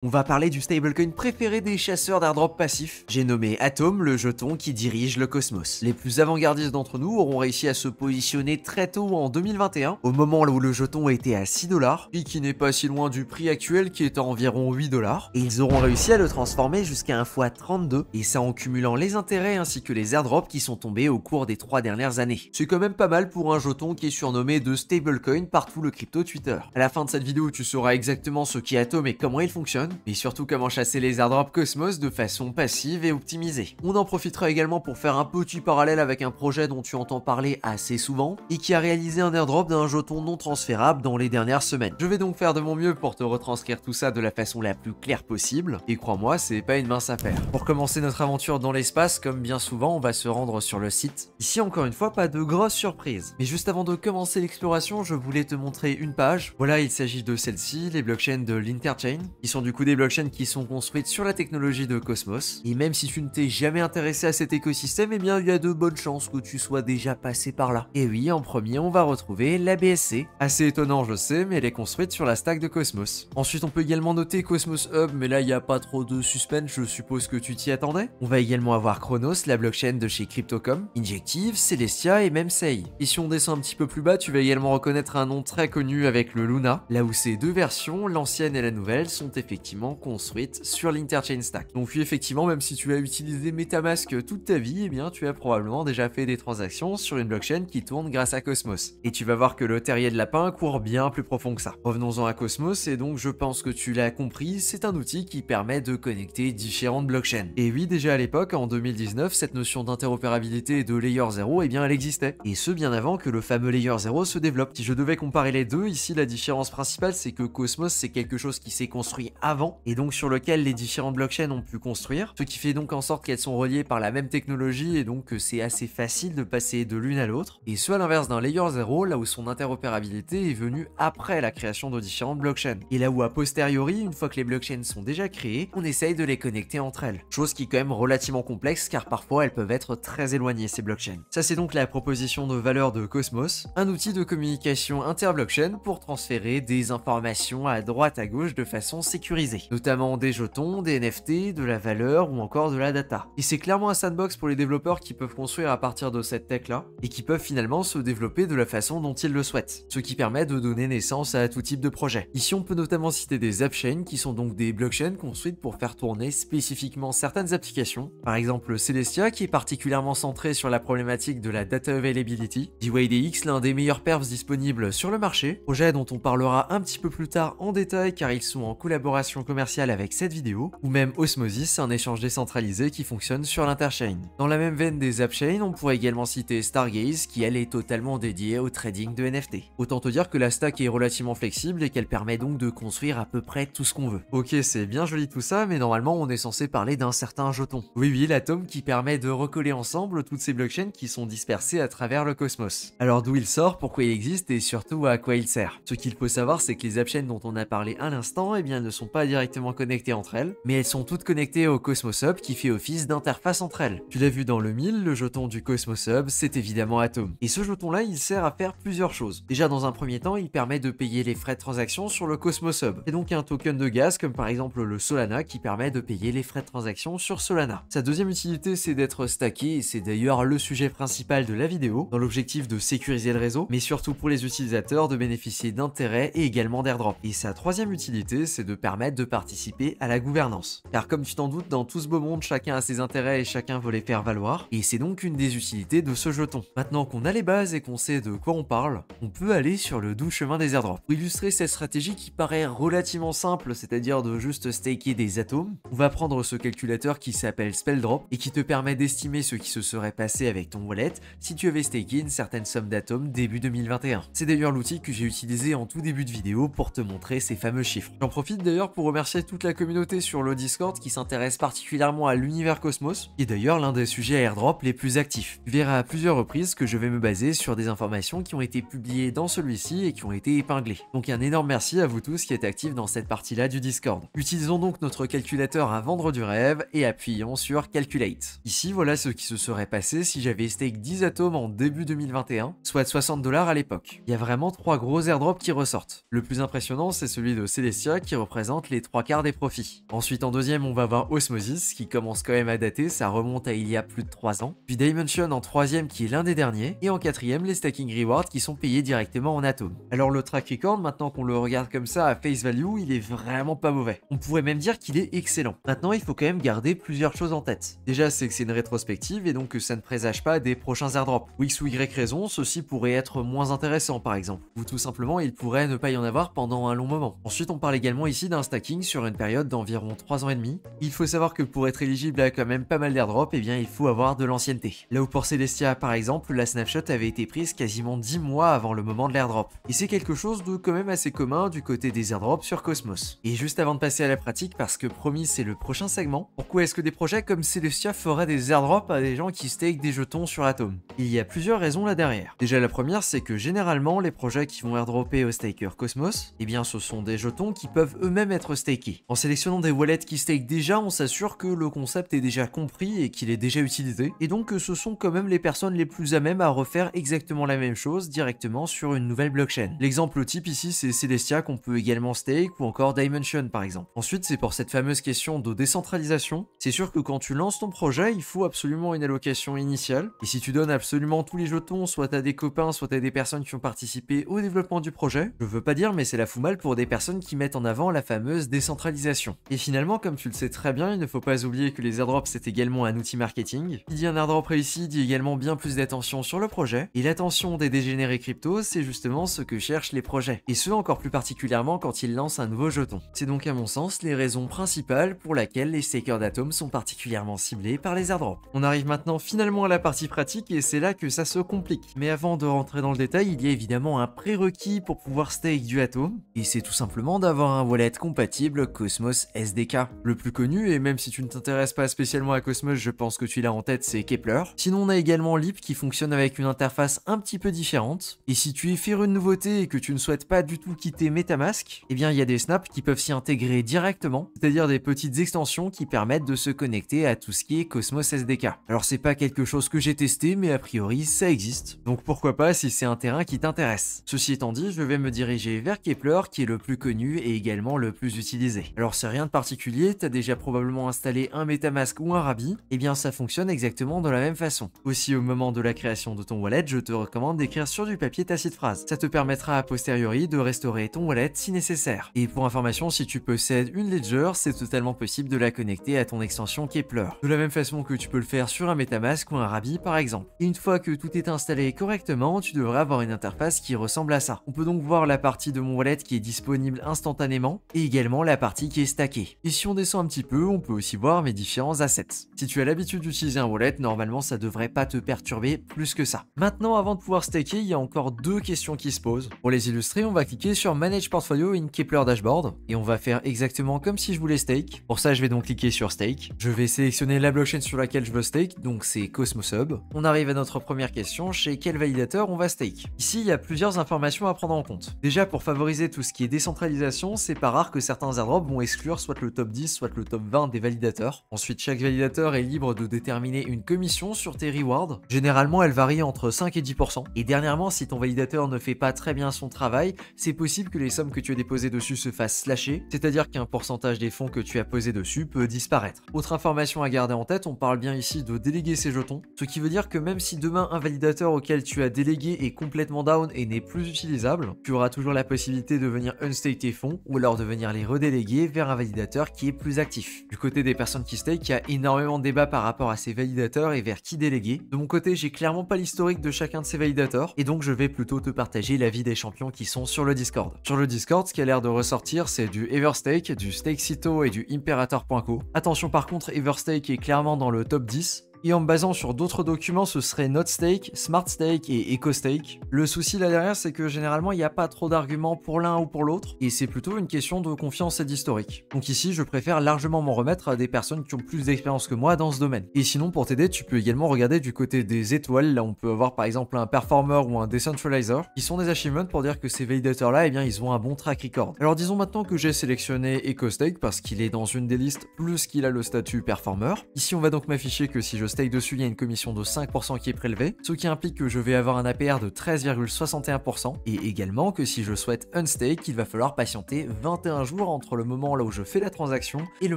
On va parler du stablecoin préféré des chasseurs d'airdrop passifs. J'ai nommé Atom, le jeton qui dirige le cosmos. Les plus avant-gardistes d'entre nous auront réussi à se positionner très tôt en 2021, au moment où le jeton était à 6$, et qui n'est pas si loin du prix actuel qui est à environ 8$, et ils auront réussi à le transformer jusqu'à un x32, et ça en cumulant les intérêts ainsi que les airdrops qui sont tombés au cours des 3 dernières années. C'est quand même pas mal pour un jeton qui est surnommé de stablecoin par tout le crypto Twitter. À la fin de cette vidéo, tu sauras exactement ce qu'est Atom et comment il fonctionne, mais surtout comment chasser les airdrops Cosmos de façon passive et optimisée. On en profitera également pour faire un petit parallèle avec un projet dont tu entends parler assez souvent et qui a réalisé un airdrop d'un jeton non transférable dans les dernières semaines. Je vais donc faire de mon mieux pour te retranscrire tout ça de la façon la plus claire possible, et crois-moi, c'est pas une mince affaire. Pour commencer notre aventure dans l'espace, comme bien souvent, on va se rendre sur le site. Ici, encore une fois, pas de grosses surprises. Mais juste avant de commencer l'exploration, je voulais te montrer une page. Voilà, il s'agit de celle-ci, les blockchains de l'Interchain, qui sont du coup des blockchains qui sont construites sur la technologie de Cosmos. Et même si tu ne t'es jamais intéressé à cet écosystème, eh bien il y a de bonnes chances que tu sois déjà passé par là. Et oui, en premier, on va retrouver la BSC. Assez étonnant, je sais, mais elle est construite sur la stack de Cosmos. Ensuite, on peut également noter Cosmos Hub, mais là, il n'y a pas trop de suspense, je suppose que tu t'y attendais. On va également avoir Chronos, la blockchain de chez Crypto.com, Injective, Celestia et même Sei. Et si on descend un petit peu plus bas, tu vas également reconnaître un nom très connu avec le Luna, là où ces deux versions, l'ancienne et la nouvelle, sont effectivement construite sur l'Interchain Stack. Donc oui, effectivement, même si tu as utilisé MetaMask toute ta vie, eh bien tu as probablement déjà fait des transactions sur une blockchain qui tourne grâce à Cosmos. Et tu vas voir que le terrier de lapin court bien plus profond que ça. Revenons-en à Cosmos, et donc je pense que tu l'as compris, c'est un outil qui permet de connecter différentes blockchains. Et oui, déjà à l'époque, en 2019, cette notion d'interopérabilité et de Layer 0, eh bien elle existait. Et ce bien avant que le fameux Layer 0 se développe. Si je devais comparer les deux, ici la différence principale c'est que Cosmos c'est quelque chose qui s'est construit avant, et donc sur lequel les différentes blockchains ont pu construire, ce qui fait donc en sorte qu'elles sont reliées par la même technologie et donc que c'est assez facile de passer de l'une à l'autre, et ce à l'inverse d'un Layer 0, là où son interopérabilité est venue après la création de différentes blockchains, et là où a posteriori, une fois que les blockchains sont déjà créées, on essaye de les connecter entre elles, chose qui est quand même relativement complexe car parfois elles peuvent être très éloignées ces blockchains. Ça c'est donc la proposition de valeur de Cosmos, un outil de communication inter-blockchain pour transférer des informations à droite à gauche de façon sécurisée, notamment des jetons, des NFT, de la valeur ou encore de la data. Et c'est clairement un sandbox pour les développeurs qui peuvent construire à partir de cette tech là et qui peuvent finalement se développer de la façon dont ils le souhaitent, ce qui permet de donner naissance à tout type de projet. Ici on peut notamment citer des appchains qui sont donc des blockchains construites pour faire tourner spécifiquement certaines applications, par exemple Celestia qui est particulièrement centré sur la problématique de la data availability, DYDX l'un des meilleurs perfs disponibles sur le marché, projet dont on parlera un petit peu plus tard en détail car ils sont en collaboration commerciale avec cette vidéo, ou même Osmosis, un échange décentralisé qui fonctionne sur l'Interchain. Dans la même veine des appchains, on pourrait également citer Stargaze qui elle est totalement dédiée au trading de NFT. Autant te dire que la stack est relativement flexible et qu'elle permet donc de construire à peu près tout ce qu'on veut. Ok, c'est bien joli tout ça, mais normalement on est censé parler d'un certain jeton. Oui, l'Atom qui permet de recoller ensemble toutes ces blockchains qui sont dispersées à travers le cosmos. Alors d'où il sort, pourquoi il existe et surtout à quoi il sert. Ce qu'il faut savoir, c'est que les appchains dont on a parlé à l'instant, eh bien ne sont pas directement connectées entre elles, mais elles sont toutes connectées au Cosmos Hub qui fait office d'interface entre elles. Tu l'as vu dans le mille, le jeton du Cosmos Hub, c'est évidemment Atom. Et ce jeton-là, il sert à faire plusieurs choses. Déjà, dans un premier temps, il permet de payer les frais de transaction sur le Cosmos Hub. Et donc un token de gaz, comme par exemple le Solana, qui permet de payer les frais de transaction sur Solana. Sa deuxième utilité, c'est d'être stacké, et c'est d'ailleurs le sujet principal de la vidéo, dans l'objectif de sécuriser le réseau, mais surtout pour les utilisateurs de bénéficier d'intérêts et également d'airdrop. Et sa troisième utilité, c'est de permettre de participer à la gouvernance. Car comme tu t'en doutes, dans tout ce beau monde, chacun a ses intérêts et chacun veut les faire valoir, et c'est donc une des utilités de ce jeton. Maintenant qu'on a les bases et qu'on sait de quoi on parle, on peut aller sur le doux chemin des airdrops. Pour illustrer cette stratégie qui paraît relativement simple, c'est-à-dire de juste staker des atomes, on va prendre ce calculateur qui s'appelle Spelldrop et qui te permet d'estimer ce qui se serait passé avec ton wallet si tu avais staké une certaine somme d'atomes début 2021. C'est d'ailleurs l'outil que j'ai utilisé en tout début de vidéo pour te montrer ces fameux chiffres. J'en profite d'ailleurs pour remercier toute la communauté sur le Discord qui s'intéresse particulièrement à l'univers Cosmos, qui est d'ailleurs l'un des sujets airdrop les plus actifs. Tu verras à plusieurs reprises que je vais me baser sur des informations qui ont été publiées dans celui-ci et qui ont été épinglées. Donc un énorme merci à vous tous qui êtes actifs dans cette partie-là du Discord. Utilisons donc notre calculateur à vendre du rêve et appuyons sur Calculate. Ici, voilà ce qui se serait passé si j'avais stake 10 atomes en début 2021, soit 60$ à l'époque. Il y a vraiment 3 gros airdrops qui ressortent. Le plus impressionnant, c'est celui de Celestia qui représente représente les 3/4 des profits. Ensuite en deuxième on va avoir Osmosis qui commence quand même à dater, ça remonte à il y a plus de 3 ans. Puis Dimension en troisième qui est l'un des derniers. Et en quatrième les Stacking Rewards qui sont payés directement en Atom. Alors le track record, maintenant qu'on le regarde comme ça à face value, il est vraiment pas mauvais. On pourrait même dire qu'il est excellent. Maintenant il faut quand même garder plusieurs choses en tête. Déjà c'est que c'est une rétrospective et donc que ça ne présage pas des prochains airdrops. Pour X ou Y raison, ceci pourrait être moins intéressant par exemple. Ou tout simplement il pourrait ne pas y en avoir pendant un long moment. Ensuite on parle également ici d'un stacking sur une période d'environ 3 ans et demi. Il faut savoir que pour être éligible à quand même pas mal d'airdrops, eh bien il faut avoir de l'ancienneté. Là où pour Celestia par exemple, la snapshot avait été prise quasiment 10 mois avant le moment de l'airdrop. Et c'est quelque chose de quand même assez commun du côté des airdrops sur Cosmos. Et juste avant de passer à la pratique, parce que promis c'est le prochain segment, pourquoi est-ce que des projets comme Celestia feraient des airdrops à des gens qui stake des jetons sur Atom? Il y a plusieurs raisons là derrière. Déjà la première c'est que généralement les projets qui vont airdropper aux stakers Cosmos, eh bien ce sont des jetons qui peuvent eux-mêmes être stakés. En sélectionnant des wallets qui stake déjà, on s'assure que le concept est déjà compris et qu'il est déjà utilisé, et donc que ce sont quand même les personnes les plus à même à refaire exactement la même chose directement sur une nouvelle blockchain. L'exemple type ici c'est Celestia qu'on peut également stake ou encore Dimension par exemple. Ensuite c'est pour cette fameuse question de décentralisation, c'est sûr que quand tu lances ton projet il faut absolument une allocation initiale, et si tu donnes absolument tous les jetons soit à des copains soit à des personnes qui ont participé au développement du projet, je veux pas dire mais c'est la fout mal pour des personnes qui mettent en avant la fameuse décentralisation. Et finalement comme tu le sais très bien, il ne faut pas oublier que les airdrops c'est également un outil marketing. Qui dit un airdrop réussi dit également bien plus d'attention sur le projet, et l'attention des dégénérés crypto c'est justement ce que cherchent les projets, et ce encore plus particulièrement quand ils lancent un nouveau jeton. C'est donc à mon sens les raisons principales pour lesquelles les stakers d'Atom sont particulièrement ciblés par les airdrops. On arrive maintenant finalement à la partie pratique et c'est là que ça se complique. Mais avant de rentrer dans le détail, il y a évidemment un prérequis pour pouvoir stake du Atom, et c'est tout simplement d'avoir un wallet compatible Cosmos SDK. Le plus connu, et même si tu ne t'intéresses pas spécialement à Cosmos, je pense que tu l'as en tête, c'est Kepler. Sinon on a également Leap qui fonctionne avec une interface un petit peu différente, et si tu es féru de nouveautés et que tu ne souhaites pas du tout quitter MetaMask, eh bien il y a des snaps qui peuvent s'y intégrer directement, c'est-à-dire des petites extensions qui permettent de se connecter à tout ce qui est Cosmos SDK. Alors c'est pas quelque chose que j'ai testé, mais a priori ça existe, donc pourquoi pas si c'est un terrain qui t'intéresse. Ceci étant dit, je vais me diriger vers Kepler qui est le plus connu et également le plus utilisé. Alors c'est rien de particulier, t'as déjà probablement installé un MetaMask ou un Rabbi, et bien ça fonctionne exactement de la même façon. Aussi au moment de la création de ton wallet, je te recommande d'écrire sur du papier ta seed phrase. Ça te permettra a posteriori de restaurer ton wallet si nécessaire. Et pour information, si tu possèdes une Ledger, c'est totalement possible de la connecter à ton extension Kepler. De la même façon que tu peux le faire sur un MetaMask ou un Rabbi par exemple. Et une fois que tout est installé correctement, tu devrais avoir une interface qui ressemble à ça. On peut donc voir la partie de mon wallet qui est disponible instantanément et également la partie qui est stackée. Et si on descend un petit peu, on peut aussi voir mes différents assets. Si tu as l'habitude d'utiliser un wallet, normalement ça devrait pas te perturber plus que ça. Maintenant, avant de pouvoir staker, il y a encore deux questions qui se posent. Pour les illustrer, on va cliquer sur Manage Portfolio in Kepler Dashboard et on va faire exactement comme si je voulais stake. Pour ça, je vais donc cliquer sur Stake. Je vais sélectionner la blockchain sur laquelle je veux stake, donc c'est Cosmos Hub. On arrive à notre première question, chez quel validateur on va stake. Ici, il y a plusieurs informations à prendre en compte. Déjà, pour favoriser tout ce qui est décentralisation, c'est pas rare que certains airdrops vont exclure soit le top 10, soit le top 20 des validateurs. Ensuite, chaque validateur est libre de déterminer une commission sur tes rewards. Généralement, elle varie entre 5 et 10%. Et dernièrement, si ton validateur ne fait pas très bien son travail, c'est possible que les sommes que tu as déposées dessus se fassent slasher, c'est-à-dire qu'un pourcentage des fonds que tu as posé dessus peut disparaître. Autre information à garder en tête, on parle bien ici de déléguer ses jetons, ce qui veut dire que même si demain un validateur auquel tu as délégué est complètement down et n'est plus utilisable, tu auras toujours la possibilité de venir unstake tes fonds ou alors de venir les redéléguer vers un validateur qui est plus actif. Du côté des personnes qui stake, il y a énormément de débats par rapport à ces validateurs et vers qui déléguer. De mon côté, j'ai clairement pas l'historique de chacun de ces validateurs et donc je vais plutôt te partager l'avis des champions qui sont sur le Discord. Sur le Discord, ce qui a l'air de ressortir, c'est du Everstake, du Stakecito et du Imperator.co. Attention par contre, Everstake est clairement dans le top 10. Et en me basant sur d'autres documents, ce serait NotStake, SmartStake et EcoStake. Le souci là derrière, c'est que généralement, il n'y a pas trop d'arguments pour l'un ou pour l'autre, et c'est plutôt une question de confiance et d'historique. Donc ici, je préfère largement m'en remettre à des personnes qui ont plus d'expérience que moi dans ce domaine. Et sinon, pour t'aider, tu peux également regarder du côté des étoiles, là on peut avoir par exemple un Performer ou un Decentralizer, qui sont des achievements pour dire que ces validateurs-là, eh bien, ils ont un bon track record. Alors disons maintenant que j'ai sélectionné EcoStake parce qu'il est dans une des listes, plus qu'il a le statut Performer. Ici, on va donc m'afficher que si je stake dessus, il y a une commission de 5% qui est prélevée, ce qui implique que je vais avoir un APR de 13,61%, et également que si je souhaite unstake, il va falloir patienter 21 jours entre le moment là où je fais la transaction et le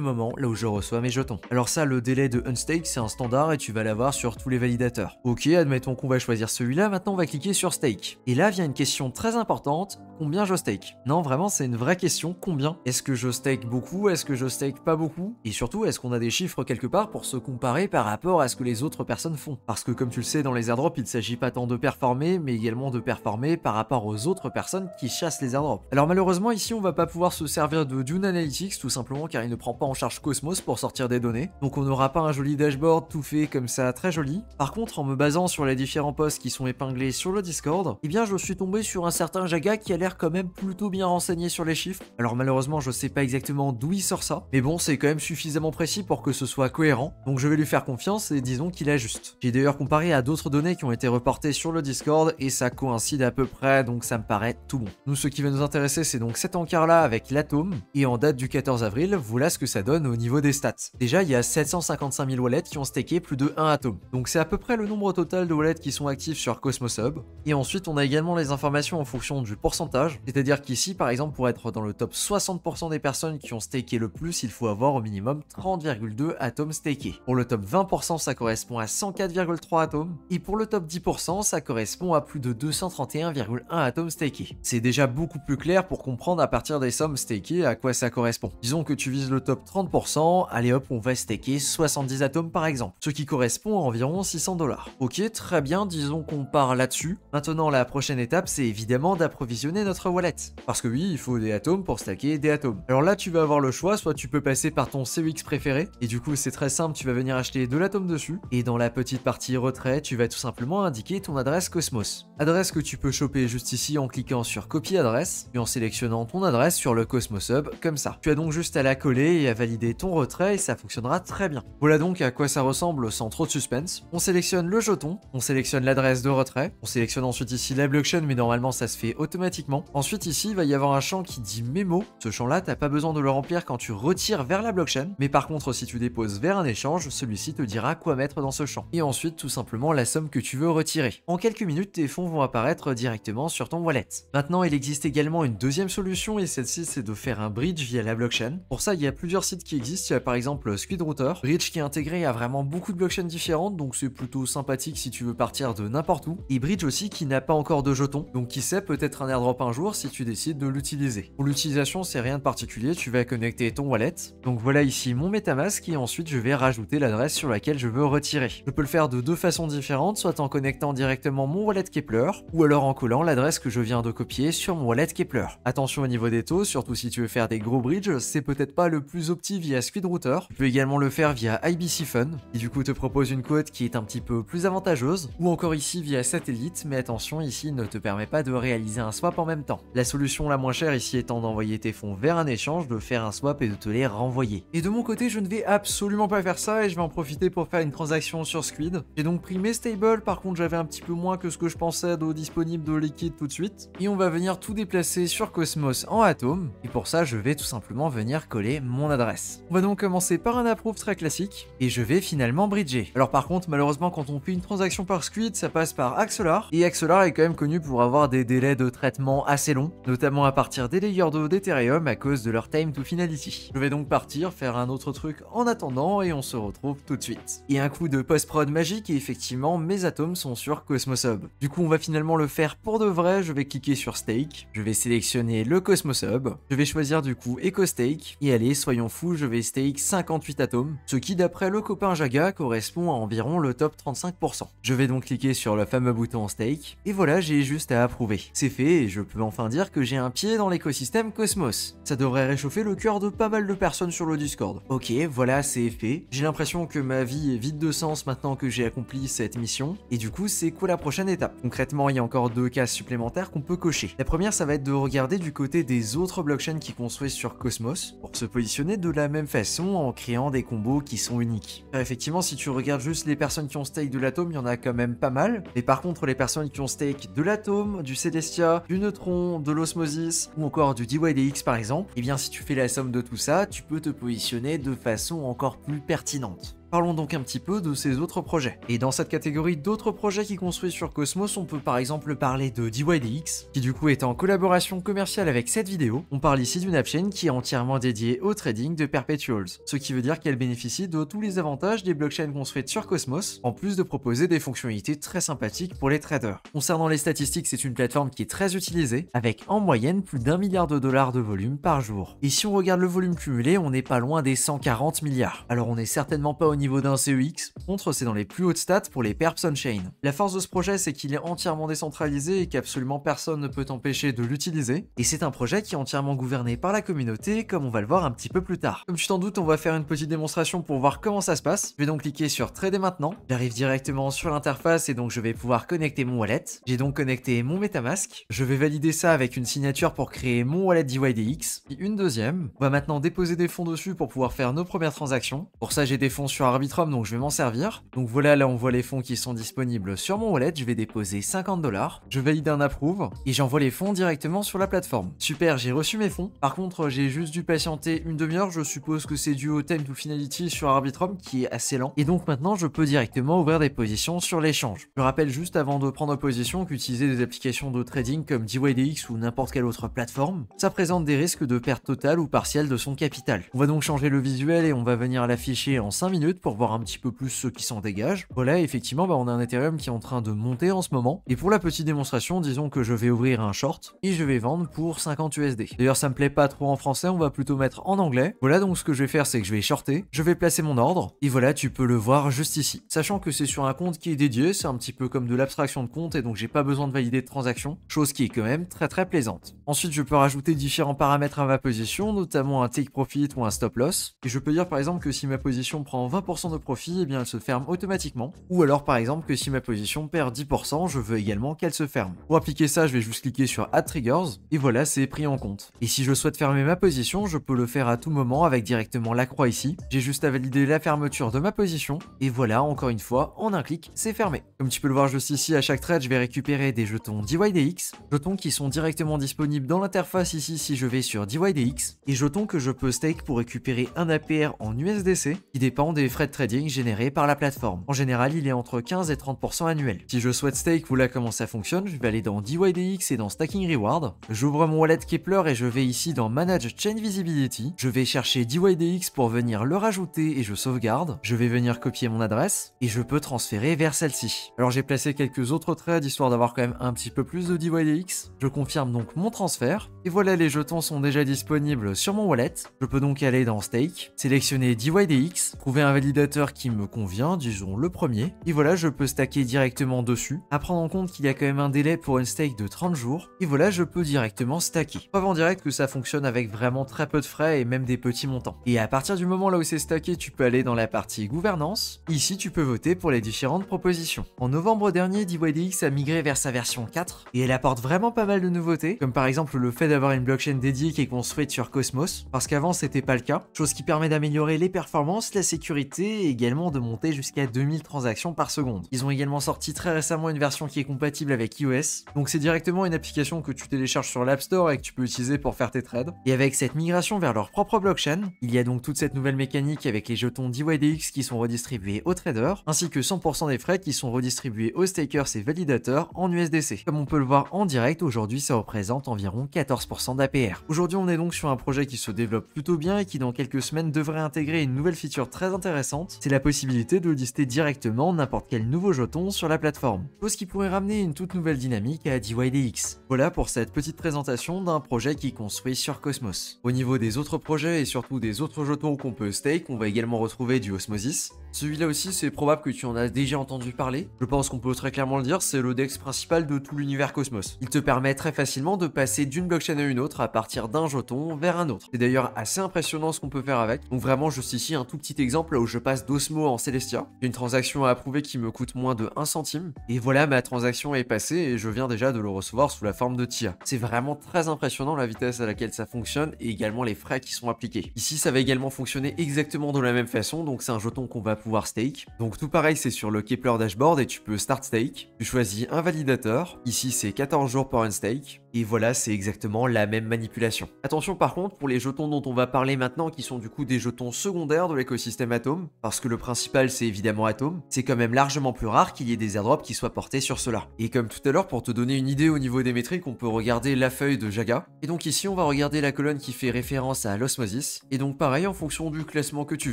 moment là où je reçois mes jetons. Alors ça, le délai de unstake, c'est un standard et tu vas l'avoir sur tous les validateurs. Ok, admettons qu'on va choisir celui-là, maintenant on va cliquer sur stake. Et là vient une question très importante, combien je stake? Non, vraiment, c'est une vraie question, combien? Est-ce que je stake beaucoup? Est-ce que je stake pas beaucoup? Et surtout, est-ce qu'on a des chiffres quelque part pour se comparer par rapport à ce que les autres personnes font? Parce que comme tu le sais, dans les airdrops, il ne s'agit pas tant de performer, mais également de performer par rapport aux autres personnes qui chassent les airdrops. Alors malheureusement, ici, on va pas pouvoir se servir de Dune Analytics, tout simplement car il ne prend pas en charge Cosmos pour sortir des données. Donc on n'aura pas un joli dashboard tout fait comme ça, très joli. Par contre, en me basant sur les différents posts qui sont épinglés sur le Discord, eh bien je suis tombé sur un certain Jaga qui a l'air quand même plutôt bien renseigné sur les chiffres. Alors malheureusement, je sais pas exactement d'où il sort ça, mais bon, c'est quand même suffisamment précis pour que ce soit cohérent, donc je vais lui faire confiance et disons qu'il ajuste. J'ai d'ailleurs comparé à d'autres données qui ont été reportées sur le Discord et ça coïncide à peu près, donc ça me paraît tout bon. Nous, ce qui va nous intéresser, c'est donc cet encart là avec l'atome, et en date du 14 avril, voilà ce que ça donne au niveau des stats. Déjà, il y a 755 000 wallets qui ont stacké plus de 1 atome, donc c'est à peu près le nombre total de wallets qui sont actifs sur Cosmos Hub. Et ensuite, on a également les informations en fonction du pourcentage, c'est-à-dire qu'ici, par exemple, pour être dans le top 60% des personnes qui ont staké le plus, il faut avoir au minimum 30,2 atomes stakés. Pour le top 20%, ça correspond à 104,3 atomes, et pour le top 10%, ça correspond à plus de 231,1 atomes stakés. C'est déjà beaucoup plus clair pour comprendre à partir des sommes stakées à quoi ça correspond. Disons que tu vises le top 30%, allez hop, on va staker 70 atomes par exemple, ce qui correspond à environ 600 $. Ok, très bien, disons qu'on part là-dessus. Maintenant, la prochaine étape, c'est évidemment d'approvisionner notre wallet. Parce que oui, il faut des atomes pour stacker des atomes. Alors là, tu vas avoir le choix, soit tu peux passer par ton CEX préféré, et du coup, c'est très simple, tu vas venir acheter de l'atome dessus, et dans la petite partie retrait, tu vas tout simplement indiquer ton adresse Cosmos. Adresse que tu peux choper juste ici en cliquant sur copier adresse, et en sélectionnant ton adresse sur le Cosmos Hub, comme ça. Tu as donc juste à la coller et à valider ton retrait, et ça fonctionnera très bien. Voilà donc à quoi ça ressemble sans trop de suspense. On sélectionne le jeton, on sélectionne l'adresse de retrait, on sélectionne ensuite ici la blockchain, mais normalement ça se fait automatiquement. Ensuite ici, il va y avoir un champ qui dit mémo. Ce champ-là, t'as pas besoin de le remplir quand tu retires vers la blockchain, mais par contre, si tu déposes vers un échange, celui-ci te dira quoi mettre dans ce champ. Et ensuite, tout simplement, la somme que tu veux retirer. En quelques minutes, tes fonds vont apparaître directement sur ton wallet. Maintenant, il existe également une deuxième solution, et celle-ci, c'est de faire un bridge via la blockchain. Pour ça, il y a plusieurs sites qui existent. Il y a par exemple SquidRouter, Bridge qui est intégré à vraiment beaucoup de blockchains différentes, donc c'est plutôt sympathique si tu veux partir de n'importe où. Et Bridge aussi qui n'a pas encore de jetons, donc qui sait peut-être un airdrop un jour si tu décides de l'utiliser. Pour l'utilisation, c'est rien de particulier, tu vas connecter ton wallet. Donc voilà ici mon MetaMask et ensuite je vais rajouter l'adresse sur laquelle je veux retirer. Je peux le faire de deux façons différentes, soit en connectant directement mon wallet Kepler, ou alors en collant l'adresse que je viens de copier sur mon wallet Kepler. Attention au niveau des taux, surtout si tu veux faire des gros bridges, c'est peut-être pas le plus opti via SquidRouter. Tu peux également le faire via IBC Fun, qui du coup te propose une quote qui est un petit peu plus avantageuse, ou encore ici via Satellite, mais attention, ici ne te permet pas de réaliser un swap en même temps. La solution la moins chère ici étant d'envoyer tes fonds vers un échange, de faire un swap et de te les renvoyer. Et de mon côté, je ne vais absolument pas faire ça et je vais en profiter pour faire une transaction sur Squid. J'ai donc pris mes stables, par contre j'avais un petit peu moins que ce que je pensais de disponible de liquide tout de suite. Et on va venir tout déplacer sur Cosmos en Atom. Et pour ça, je vais tout simplement venir coller mon adresse. On va donc commencer par un approve très classique et je vais finalement bridger. Alors par contre, malheureusement, quand on fait une transaction par Squid, ça passe par Axelar. Et Axelar est quand même connu pour avoir des délais de traitement assez longs, notamment à partir des layers 2 d'Ethereum à cause de leur time to finality. Je vais donc partir faire un autre truc en attendant et on se retrouve tout de suite. Et un coup de post-prod magique et effectivement mes atomes sont sur Cosmos Hub. Du coup on va finalement le faire pour de vrai, je vais cliquer sur Stake, je vais sélectionner le Cosmos Hub, je vais choisir du coup EcoStake et allez soyons fous, je vais stake 58 atomes, ce qui d'après le copain Jaga correspond à environ le top 35%. Je vais donc cliquer sur le fameux bouton Stake et voilà, j'ai juste à approuver. C'est fait et je peux enfin dire que j'ai un pied dans l'écosystème Cosmos. Ça devrait réchauffer le cœur de pas mal de personnes sur le Discord. Ok, voilà, c'est fait. J'ai l'impression que ma vie est vide de sens maintenant que j'ai accompli cette mission. Et du coup, c'est quoi la prochaine étape? Concrètement, il y a encore deux cases supplémentaires qu'on peut cocher. La première, ça va être de regarder du côté des autres blockchains qui construisent sur Cosmos pour se positionner de la même façon en créant des combos qui sont uniques. Car effectivement, si tu regardes juste les personnes qui ont stake de l'atome, il y en a quand même pas mal. Mais par contre, les personnes qui ont stake de l'atome, du Celestia, du Neutron, de l'Osmosis ou encore du DYDX par exemple, et bien si tu fais la somme de tout ça, tu peux te positionner de façon encore plus pertinente. Parlons donc un petit peu de ces autres projets. Et dans cette catégorie d'autres projets qui construisent sur Cosmos, on peut par exemple parler de DYDX, qui du coup est en collaboration commerciale avec cette vidéo. On parle ici d'une appchain qui est entièrement dédiée au trading de perpetuals, ce qui veut dire qu'elle bénéficie de tous les avantages des blockchains construites sur Cosmos, en plus de proposer des fonctionnalités très sympathiques pour les traders. Concernant les statistiques, c'est une plateforme qui est très utilisée, avec en moyenne plus d'1 milliard de dollars de volume par jour. Et si on regarde le volume cumulé, on n'est pas loin des 140 milliards. Alors on n'est certainement pas au niveau d'un CEX, contre c'est dans les plus hautes stats pour les perps on-chain. La force de ce projet, c'est qu'il est entièrement décentralisé et qu'absolument personne ne peut empêcher de l'utiliser. Et c'est un projet qui est entièrement gouverné par la communauté, comme on va le voir un petit peu plus tard. Comme tu t'en doutes, on va faire une petite démonstration pour voir comment ça se passe. Je vais donc cliquer sur Trader maintenant. J'arrive directement sur l'interface et donc je vais pouvoir connecter mon wallet. J'ai donc connecté mon MetaMask. Je vais valider ça avec une signature pour créer mon wallet DYDX. Et une deuxième. On va maintenant déposer des fonds dessus pour pouvoir faire nos premières transactions. Pour ça, j'ai des fonds sur Arbitrum, donc je vais m'en servir. Donc voilà, là on voit les fonds qui sont disponibles sur mon wallet. Je vais déposer 50 $. Je valide un approve et j'envoie les fonds directement sur la plateforme. Super, j'ai reçu mes fonds. Par contre, j'ai juste dû patienter une demi-heure. Je suppose que c'est dû au time to finality sur Arbitrum qui est assez lent. Et donc maintenant, je peux directement ouvrir des positions sur l'échange. Je rappelle juste avant de prendre position qu'utiliser des applications de trading comme DYDX ou n'importe quelle autre plateforme, ça présente des risques de perte totale ou partielle de son capital. On va donc changer le visuel et on va venir l'afficher en 5 minutes pour voir un petit peu plus ce qui s'en dégage. Voilà, effectivement, on a un Ethereum qui est en train de monter en ce moment. Et pour la petite démonstration, disons que je vais ouvrir un short et je vais vendre pour 50 USD. D'ailleurs, ça me plaît pas trop en français, on va plutôt mettre en anglais. Voilà, donc ce que je vais faire, c'est que je vais shorter, je vais placer mon ordre et voilà, tu peux le voir juste ici. Sachant que c'est sur un compte qui est dédié, c'est un petit peu comme de l'abstraction de compte et donc j'ai pas besoin de valider de transaction, chose qui est quand même très plaisante. Ensuite, je peux rajouter différents paramètres à ma position, notamment un take profit ou un stop loss. Et je peux dire par exemple que si ma position prend 20% de profit, eh bien elle se ferme automatiquement. Ou alors par exemple que si ma position perd 10%, je veux également qu'elle se ferme. Pour appliquer ça, je vais juste cliquer sur Add Triggers et voilà, c'est pris en compte. Et si je souhaite fermer ma position, je peux le faire à tout moment avec directement la croix ici. J'ai juste à valider la fermeture de ma position et voilà, encore une fois, en un clic, c'est fermé. Comme tu peux le voir juste ici, à chaque trade, je vais récupérer des jetons DYDX, jetons qui sont directement disponibles dans l'interface ici si je vais sur DYDX, et jetons que je peux stake pour récupérer un APR en USDC qui dépend des frais de trading générés par la plateforme. En général, il est entre 15 et 30% annuels. Si je souhaite stake, voilà comment ça fonctionne, je vais aller dans DYDX et dans Stacking Reward, j'ouvre mon wallet Kepler et je vais ici dans Manage Chain Visibility, je vais chercher DYDX pour venir le rajouter et je sauvegarde, je vais venir copier mon adresse et je peux transférer vers celle-ci. Alors j'ai placé quelques autres trades histoire d'avoir quand même un petit peu plus de DYDX, je confirme donc mon transfert et voilà, les jetons sont déjà disponibles sur mon wallet. Je peux donc aller dans Stake, sélectionner DYDX, trouver un validateur qui me convient, disons le premier, et voilà, je peux stacker directement dessus, à prendre en compte qu'il y a quand même un délai pour une stake de 30 jours, et voilà, je peux directement stacker. Preuve en direct que ça fonctionne avec vraiment très peu de frais et même des petits montants. Et à partir du moment là où c'est stacké, tu peux aller dans la partie gouvernance. Ici, tu peux voter pour les différentes propositions. En novembre dernier, DYDX a migré vers sa version 4 et elle apporte vraiment pas mal de nouveautés, comme par exemple le fait d'avoir une blockchain dédiée qui est construite sur Cosmos, parce qu'avant c'était pas le cas, chose qui permet d'améliorer les performances, la sécurité et également de monter jusqu'à 2000 transactions par seconde. Ils ont également sorti très récemment une version qui est compatible avec iOS, donc c'est directement une application que tu télécharges sur l'App Store et que tu peux utiliser pour faire tes trades. Et avec cette migration vers leur propre blockchain, il y a donc toute cette nouvelle mécanique avec les jetons DYDX qui sont redistribués aux traders, ainsi que 100% des frais qui sont redistribués aux stakers et validateurs en USDC. Comme on peut le voir en direct, aujourd'hui ça représente environ 14% d'APR. Aujourd'hui on est donc sur un projet qui se développe plutôt bien et qui dans quelques semaines devrait intégrer une nouvelle feature très intéressante, c'est la possibilité de lister directement n'importe quel nouveau jeton sur la plateforme, chose qui pourrait ramener une toute nouvelle dynamique à DYDX. Voilà pour cette petite présentation d'un projet qui construit sur Cosmos. Au niveau des autres projets et surtout des autres jetons qu'on peut stake, on va également retrouver du Osmosis. Celui-là aussi, c'est probable que tu en as déjà entendu parler. Je pense qu'on peut très clairement le dire, c'est le DEX principal de tout l'univers Cosmos. Il te permet très facilement de passer d'une blockchain à une autre à partir d'un jeton vers un autre. C'est d'ailleurs assez impressionnant ce qu'on peut faire avec. Donc vraiment, juste ici, un tout petit exemple là où je passe d'Osmo en Celestia. J'ai une transaction à approuver qui me coûte moins de 1 centime. Et voilà, ma transaction est passée et je viens déjà de le recevoir sous la forme de TIA. C'est vraiment très impressionnant la vitesse à laquelle ça fonctionne et également les frais qui sont appliqués. Ici, ça va également fonctionner exactement de la même façon, donc c'est un jeton qu'on va pouvoir stake. Donc tout pareil, c'est sur le Kepler dashboard et tu peux start stake. Tu choisis un validateur. Ici, c'est 14 jours pour un stake. Et voilà, c'est exactement la même manipulation. Attention par contre, pour les jetons dont on va parler maintenant, qui sont du coup des jetons secondaires de l'écosystème Atom, parce que le principal c'est évidemment Atom, c'est quand même largement plus rare qu'il y ait des airdrops qui soient portés sur cela. Et comme tout à l'heure, pour te donner une idée au niveau des métriques, on peut regarder la feuille de Jaga. Et donc ici, on va regarder la colonne qui fait référence à l'osmosis. Et donc pareil, en fonction du classement que tu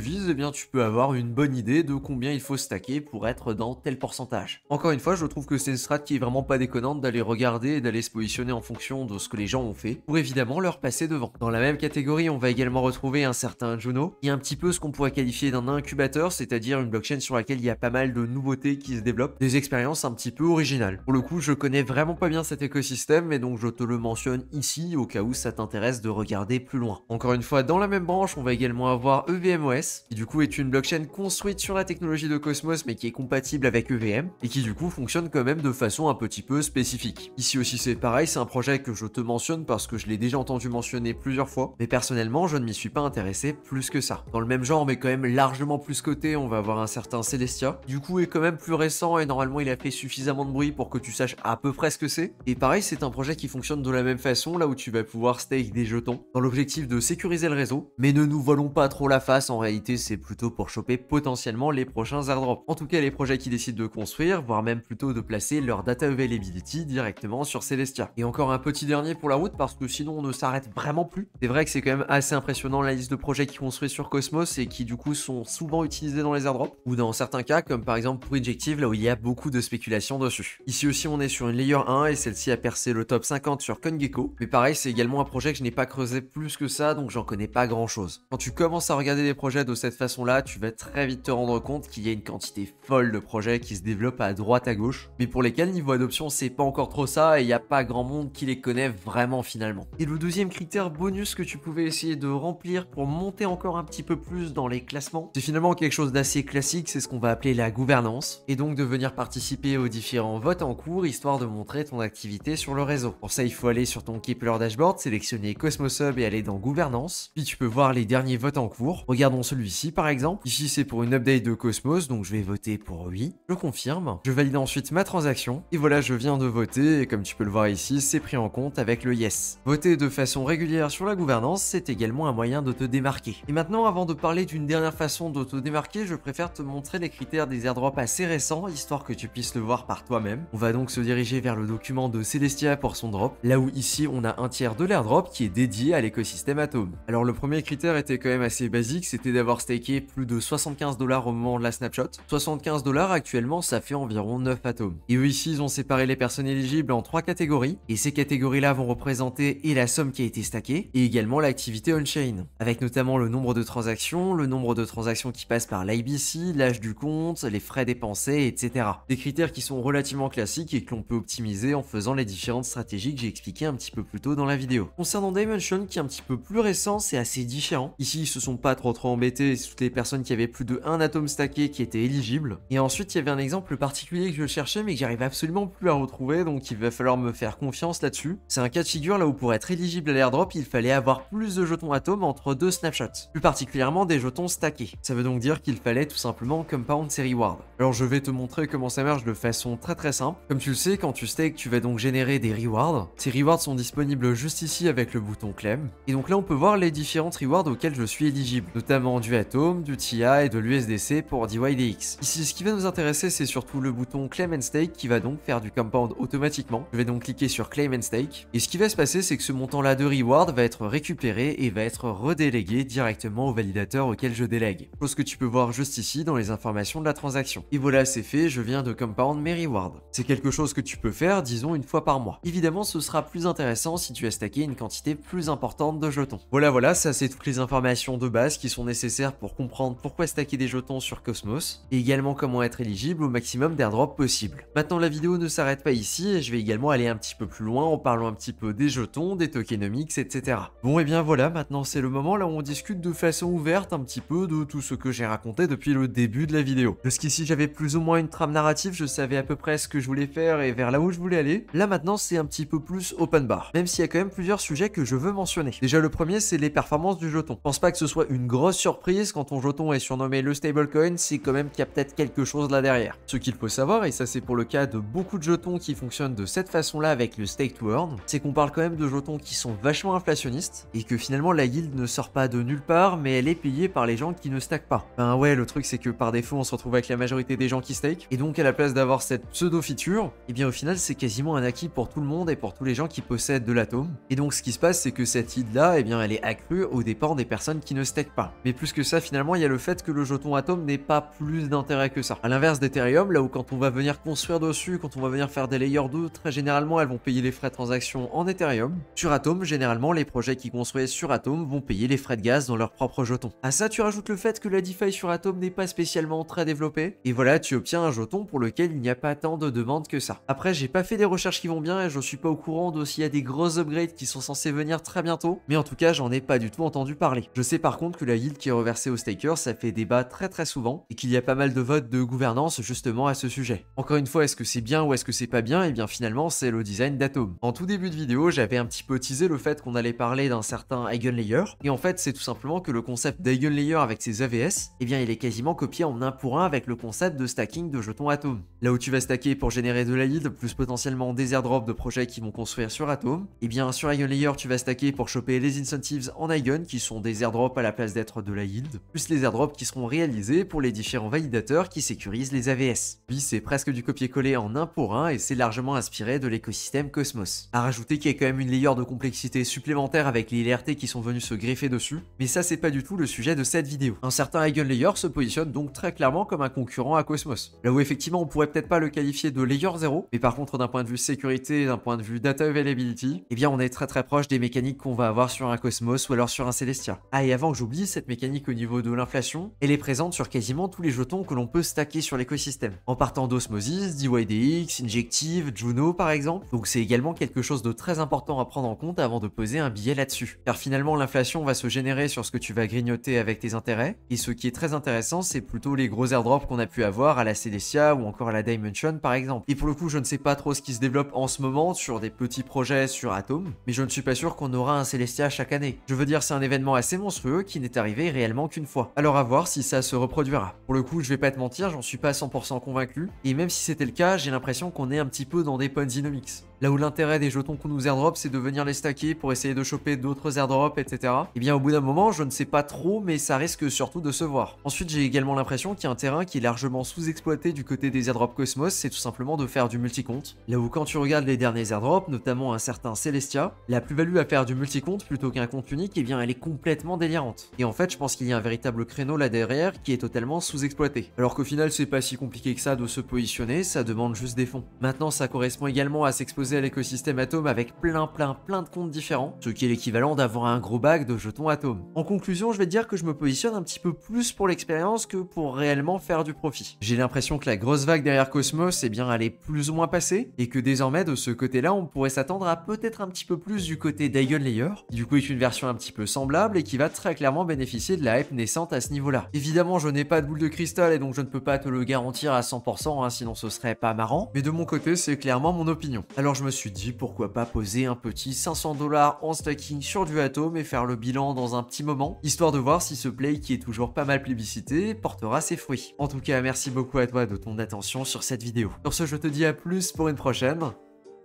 vises, eh bien tu peux avoir une bonne idée de combien il faut stacker pour être dans tel pourcentage. Encore une fois, je trouve que c'est une strat qui est vraiment pas déconnante d'aller regarder et d'aller se positionner en fonction de ce que les gens ont fait, pour évidemment leur passer devant. Dans la même catégorie, on va également retrouver un certain Juno, qui est un petit peu ce qu'on pourrait qualifier d'un incubateur, c'est-à-dire une blockchain sur laquelle il y a pas mal de nouveautés qui se développent, des expériences un petit peu originales. Pour le coup, je connais vraiment pas bien cet écosystème, et donc je te le mentionne ici au cas où ça t'intéresse de regarder plus loin. Encore une fois, dans la même branche, on va également avoir EVMOS, qui du coup est une blockchain construite sur la technologie de Cosmos, mais qui est compatible avec EVM, et qui du coup fonctionne quand même de façon un petit peu spécifique. Ici aussi c'est pareil, c'est un projet que je te mentionne parce que je l'ai déjà entendu mentionner plusieurs fois, mais personnellement je ne m'y suis pas intéressé plus que ça. Dans le même genre mais quand même largement plus coté, on va avoir un certain Celestia, du coup est quand même plus récent et normalement il a fait suffisamment de bruit pour que tu saches à peu près ce que c'est. Et pareil, c'est un projet qui fonctionne de la même façon, là où tu vas pouvoir stake des jetons, dans l'objectif de sécuriser le réseau, mais ne nous voilons pas trop la face, en réalité c'est plutôt pour choper potentiellement les prochains airdrops. En tout cas les projets qui décident de construire, voire même plutôt de placer leur data availability directement sur Celestia. Et encore un petit dernier pour la route parce que sinon on ne s'arrête vraiment plus. C'est vrai que c'est quand même assez impressionnant la liste de projets qui construisent sur Cosmos et qui du coup sont souvent utilisés dans les airdrops, ou dans certains cas comme par exemple pour Injective là où il y a beaucoup de spéculation dessus. Ici aussi on est sur une layer 1 et celle-ci a percé le top 50 sur CoinGecko, mais pareil c'est également un projet que je n'ai pas creusé plus que ça donc j'en connais pas grand chose. Quand tu commences à regarder des projets de cette façon là, tu vas très vite te rendre compte qu'il y a une quantité folle de projets qui se développent à droite à gauche, mais pour lesquels niveau adoption c'est pas encore trop ça et il n'y a pas grand monde qui les connaît vraiment finalement. Et le deuxième critère bonus que tu pouvais essayer de remplir pour monter encore un petit peu plus dans les classements, c'est finalement quelque chose d'assez classique, c'est ce qu'on va appeler la gouvernance, et donc de venir participer aux différents votes en cours histoire de montrer ton activité sur le réseau. Pour ça il faut aller sur ton Keplr dashboard, sélectionner Cosmos Hub et aller dans gouvernance, puis tu peux voir les derniers votes en cours. Regardons celui-ci par exemple, ici c'est pour une update de Cosmos, donc je vais voter pour oui, je confirme, je valide ensuite ma transaction, et voilà je viens de voter, et comme tu peux le voir ici, c'est pris en compte avec le yes. Voter de façon régulière sur la gouvernance, c'est également un moyen de te démarquer. Et maintenant, avant de parler d'une dernière façon de te démarquer, je préfère te montrer les critères des airdrops assez récents, histoire que tu puisses le voir par toi-même. On va donc se diriger vers le document de Celestia pour son drop, là où ici on a un tiers de l'airdrop qui est dédié à l'écosystème Atom. Alors le premier critère était quand même assez basique, c'était d'avoir staké plus de 75$ au moment de la snapshot. 75$ actuellement, ça fait environ 9 atomes. Et eux ici, ils ont séparé les personnes éligibles en 3 catégories, et ces catégories-là vont représenter et la somme qui a été stackée, et également l'activité on-chain, avec notamment le nombre de transactions qui passent par l'IBC, l'âge du compte, les frais dépensés, etc. Des critères qui sont relativement classiques et que l'on peut optimiser en faisant les différentes stratégies que j'ai expliquées un petit peu plus tôt dans la vidéo. Concernant Dimension, qui est un petit peu plus récent, c'est assez différent. Ici, ils se sont pas trop embêtés, c'est toutes les personnes qui avaient plus de 1 atome stacké qui étaient éligibles. Et ensuite, il y avait un exemple particulier que je cherchais mais que j'arrive absolument plus à retrouver, donc il va falloir me faire confiance là-dessus. C'est un cas de figure là où pour être éligible à l'airdrop, il fallait avoir plus de jetons atomes entre 2 snapshots, plus particulièrement des jetons stackés. Ça veut donc dire qu'il fallait tout simplement compound ces rewards. Alors je vais te montrer comment ça marche de façon très simple. Comme tu le sais, quand tu stakes, tu vas donc générer des rewards. Ces rewards sont disponibles juste ici avec le bouton claim. Et donc là on peut voir les différentes rewards auxquelles je suis éligible, notamment du Atom, du TIA et de l'USDC pour DYDX. Ici ce qui va nous intéresser c'est surtout le bouton claim and stake qui va donc faire du compound automatiquement. Je vais donc cliquer sur claim and stake. Et ce qui va se passer c'est que ce montant là de reward va être récupéré et va être redélégué directement au validateur auquel je délègue. Chose que tu peux voir juste ici dans les informations de la transaction. Et voilà c'est fait, je viens de compound mes rewards. C'est quelque chose que tu peux faire disons une fois par mois. Évidemment ce sera plus intéressant si tu as stacké une quantité plus importante de jetons. Voilà, ça c'est toutes les informations de base qui sont nécessaires pour comprendre pourquoi stacker des jetons sur Cosmos, et également comment être éligible au maximum d'airdrops possible. Maintenant la vidéo ne s'arrête pas ici et je vais également aller un petit peu plus loin en parlant un petit peu des jetons, des tokenomics, etc. Bon et bien voilà, maintenant c'est le moment là où on discute de façon ouverte un petit peu de tout ce que j'ai raconté depuis le début de la vidéo. Jusqu'ici j'avais plus ou moins une trame narrative, je savais à peu près ce que je voulais faire et vers là où je voulais aller. Là maintenant c'est un petit peu plus open bar, même s'il y a quand même plusieurs sujets que je veux mentionner. Déjà le premier c'est les performances du jeton. Je pense pas que ce soit une grosse surprise quand ton jeton est surnommé le stablecoin, c'est quand même qu'il y a peut-être quelque chose là derrière. Ce qu'il faut savoir, et ça c'est pour le cas de beaucoup de jetons qui fonctionnent de cette façon là avec le stake Stake to Earn, c'est qu'on parle quand même de jetons qui sont vachement inflationnistes, et que finalement la yield ne sort pas de nulle part, mais elle est payée par les gens qui ne stackent pas. Ben ouais, le truc c'est que par défaut on se retrouve avec la majorité des gens qui stake, et donc à la place d'avoir cette pseudo-feature, et bien au final c'est quasiment un acquis pour tout le monde et pour tous les gens qui possèdent de l'atome. Et donc ce qui se passe c'est que cette yield là, et bien elle est accrue au dépens des personnes qui ne stackent pas. Mais plus que ça finalement il y a le fait que le jeton atome n'ait pas plus d'intérêt que ça. À l'inverse d'Ethereum, là où quand on va venir construire dessus, quand on va venir faire des layers 2, très généralement elles vont payer les frais de transaction en Ethereum. Sur Atom, généralement les projets qui construisent sur Atom vont payer les frais de gaz dans leur propre jeton. À ça tu rajoutes le fait que la DeFi sur Atom n'est pas spécialement très développée, et voilà tu obtiens un jeton pour lequel il n'y a pas tant de demandes que ça. Après j'ai pas fait des recherches qui vont bien et je suis pas au courant de s'il y a des gros upgrades qui sont censés venir très bientôt, mais en tout cas j'en ai pas du tout entendu parler. Je sais par contre que la yield qui est reversée aux stakers ça fait débat très souvent, et qu'il y a pas mal de votes de gouvernance justement à ce sujet. Encore une fois, est-ce que c'est bien ou est-ce que c'est pas bien? Et bien finalement c'est le design d'Atom. En tout début de vidéo j'avais un petit peu teasé le fait qu'on allait parler d'un certain Eigenlayer, et en fait c'est tout simplement que le concept d'Eigenlayer avec ses AVS, et bien il est quasiment copié en 1 pour 1 avec le concept de stacking de jetons Atom. Là où tu vas stacker pour générer de la yield, plus potentiellement des airdrops de projets qui vont construire sur Atom, et bien sur Eigenlayer tu vas stacker pour choper les incentives en Eigen qui sont des airdrops à la place d'être de la yield, plus les airdrops qui seront réalisés pour les différents validateurs qui sécurisent les AVS. Puis c'est presque du copier-coller en 1 pour 1 et c'est largement inspiré de l'écosystème Cosmos. À rajouter qu'il y a quand même une layer de complexité supplémentaire avec les LRT qui sont venus se greffer dessus, mais ça c'est pas du tout le sujet de cette vidéo. Un certain Eigenlayer se positionne donc très clairement comme un concurrent à Cosmos. Là où effectivement on pourrait peut-être pas le qualifier de layer 0, mais par contre d'un point de vue sécurité, d'un point de vue data availability, eh bien on est très proche des mécaniques qu'on va avoir sur un Cosmos ou alors sur un Celestia. Ah et avant que j'oublie, cette mécanique au niveau de l'inflation, elle est présente sur quasiment tous les jetons que l'on peut stacker sur l'écosystème. En partant d'Osmosis, DYDX, Injective, Juno par exemple, donc c'est également quelque chose de très important à prendre en compte avant de poser un billet là-dessus. Car finalement l'inflation va se générer sur ce que tu vas grignoter avec tes intérêts, et ce qui est très intéressant c'est plutôt les gros airdrops qu'on a pu avoir à la Celestia ou encore à la Dimension par exemple. Et pour le coup je ne sais pas trop ce qui se développe en ce moment sur des petits projets sur Atom, mais je ne suis pas sûr qu'on aura un Celestia chaque année. Je veux dire c'est un événement assez monstrueux qui n'est arrivé réellement qu'une fois. Alors à voir si ça se reproduira. Pour le coup je vais pas te mentir, j'en suis pas 100% convaincu, et même si c'était le cas, j'ai l'impression qu'on est un petit peu dans des Ponzinomics. Là où l'intérêt des jetons qu'on nous airdrop c'est de venir les stacker pour essayer de choper d'autres airdrops, etc. Et bien au bout d'un moment, je ne sais pas trop, mais ça risque surtout de se voir. Ensuite, j'ai également l'impression qu'il y a un terrain qui est largement sous-exploité du côté des airdrops Cosmos, c'est tout simplement de faire du multicompte. Là où quand tu regardes les derniers airdrops, notamment un certain Celestia, la plus-value à faire du multicompte plutôt qu'un compte unique, eh bien elle est complètement délirante. Et en fait, je pense qu'il y a un véritable créneau là derrière qui est totalement sous-exploité. Alors qu'au final, c'est pas si compliqué que ça de se positionner, ça demande juste des fonds. Maintenant, ça correspond également à s'exposer à l'écosystème Atom avec plein de comptes différents, ce qui est l'équivalent d'avoir un gros bag de jetons Atom. En conclusion, je vais te dire que je me positionne un petit peu plus pour l'expérience que pour réellement faire du profit. J'ai l'impression que la grosse vague derrière Cosmos, eh bien, elle est plus ou moins passée, et que désormais, de ce côté-là, on pourrait s'attendre à peut-être un petit peu plus du côté d'Eigenlayer, qui du coup est une version un petit peu semblable et qui va très clairement bénéficier de la hype naissante à ce niveau-là. Évidemment, je n'ai pas de boule de cristal et donc je ne peux pas te le garantir à 100%, sinon ce serait pas marrant, mais de mon côté, c'est clairement mon opinion. Alors je me suis dit, pourquoi pas poser un petit 500 $ en stacking sur du Atom et faire le bilan dans un petit moment, histoire de voir si ce play qui est toujours pas mal plébiscité portera ses fruits. En tout cas, merci beaucoup à toi de ton attention sur cette vidéo. Sur ce, je te dis à plus pour une prochaine.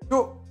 Ciao.